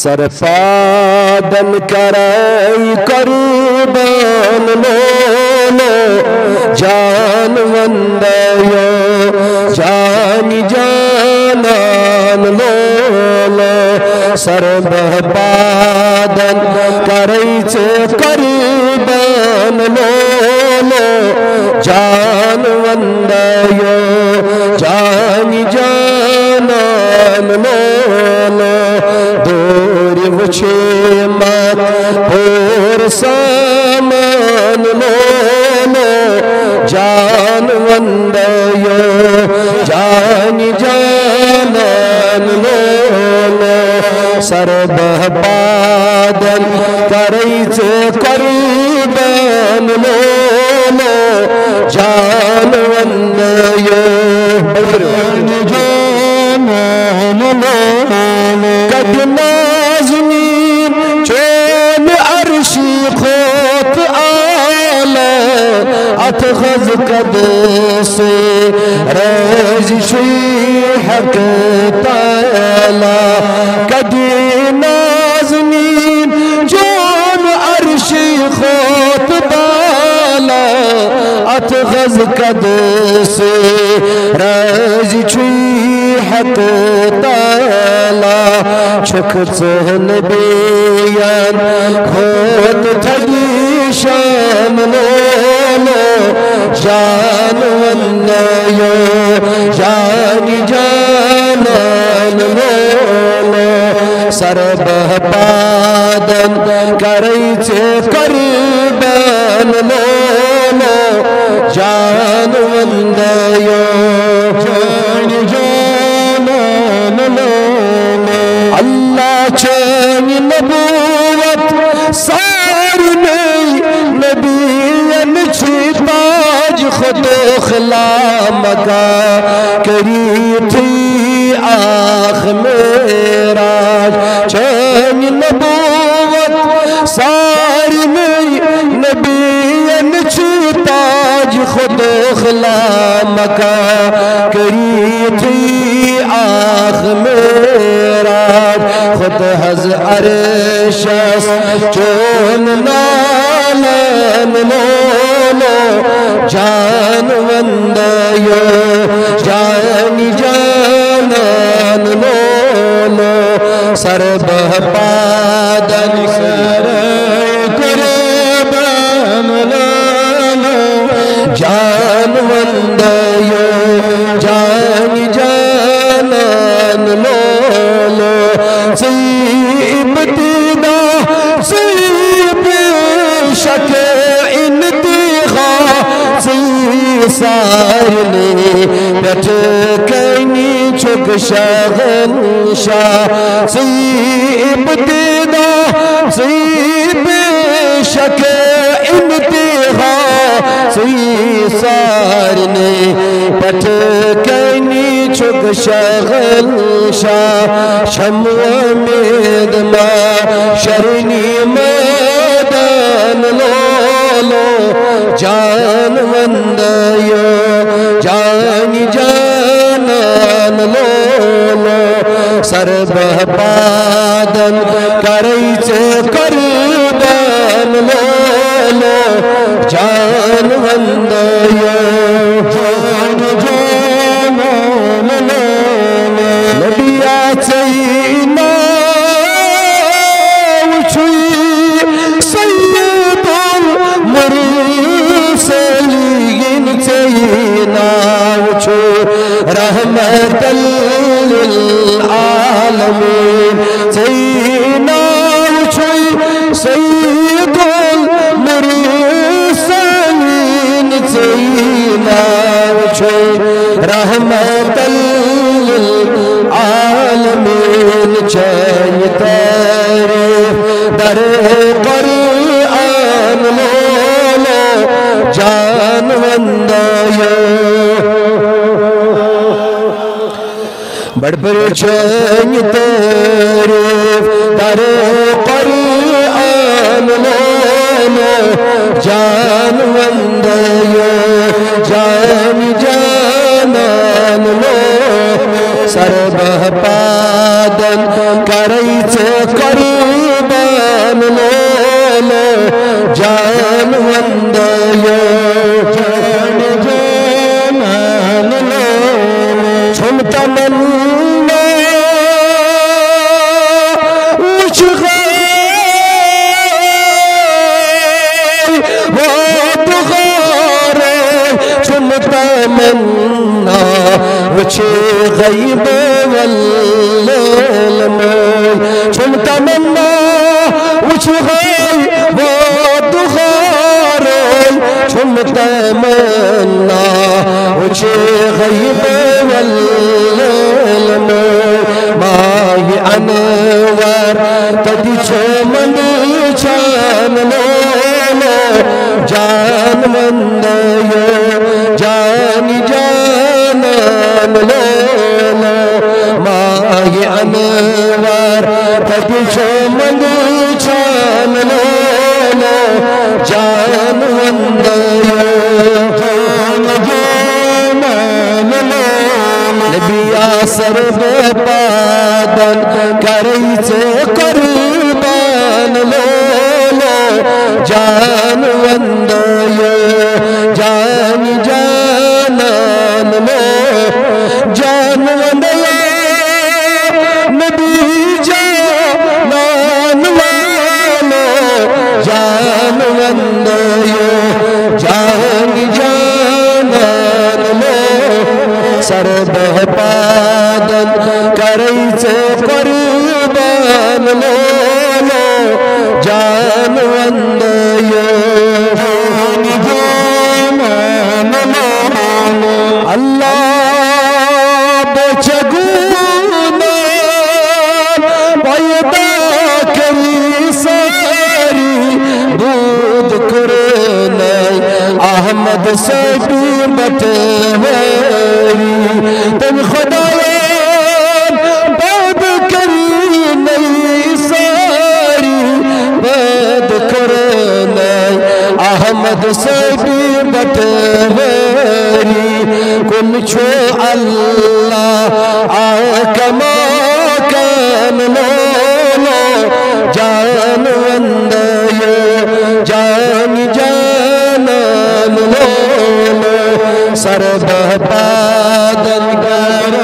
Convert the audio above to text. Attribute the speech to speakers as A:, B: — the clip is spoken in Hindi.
A: सरपादन कराई कुर्बान लोलो जान वंदयो जानी जानान लोलो सरपादन कराई कुर्बान लोलो जान वंदयो जानी जानान लोलो दूर वुछे मत और सामान लोलो जान वंदयो जानी जानान लोलो सरबहपादन करैचे कुर्बान लोलो जान वंदयो कद नाज़नीन चोन अर्शी खोत आला अतखज़ कद से रज़ शुई हक ताला कद नाज़नीन चोन अर्शी खोत बाला अतखज़ कद से रज़ शुई हक ताला छुक चहन बेयान खोत थगी शाम लोलो जान वंदयो जानी जानान लोलो सरबहपादन करैचे कुर्बान लोलो जान वंदयो जानी जानान लोलो अल्लाह चानी नबूवत सारी नहीं नबीयन ताज खुदो खिला मका करी थी आख मेराज चानी नबूवत सारी नहीं नबीयन ताज खुदो खिला मका करी थी आख मेराज खुद हज अरशस चोन नालन लोलो जान वंदयो जानी जानान लोलो सरबहपादन कुर्बान लोलो जान वंदयो जानी जानान लोलो सीबतीदा सीब शक इंतिहा सी सारने बैठ कनी चुक शहंशाह सीबतीदा सीब शक इंतिहा सी सारने बैठ कनी चुक शहंशाह शम्वा मेदमा शरनी मैदान लोलो जान वंदयो जानी जानान लोलो सरबहपादन करैचे कुर्बान लोलो जान वंदयो जानी जानान लोलो नबिया चैना रहमतल लिल आलमीन सैयदना सैयदुल मुरसलीन सैयदना रहमतल लिल आलमीन चाहिए तेरे दर कुरान लोलो जान वंदयो बड़ चाहिए तेरे दर कुरान लोलो जान वंदयो जान जानान लो सरबहपादन करई चे कुर्बान लोलो जान वंदयो जान जान लोलो छुमता मन्ना उच गए वो बुखारे छुमता मन्ना उच गईब छुमता मन्ना उछ गई वो दुखारे छुमता मन्ना उछ गई माही अनवर तदी छमन छान लो जान मंदयो जान जानन लो माही अनवर तदी छमन छान लो जान मंदयो जान जानन लो नबिया सर्व पादन करैसे कुर्बान लो जान वंदयो जान जानन लो जान वंदयो नबी जानन वालो जान वंदयो जान जानन लो सर्व पादन करैसे कुर्बान लो जान वंदयो अल्लाह बेचगुना पैदा करी सारी दूध कुरने अहमद से भी बटवारी तुम खुदावन बाद करी नहीं सारी बाद कुरने अहमद से भी बटवारी कुल छो अल्लाह आकमा कान लो जान वंदयो जान जानन लो सर्व पादन कर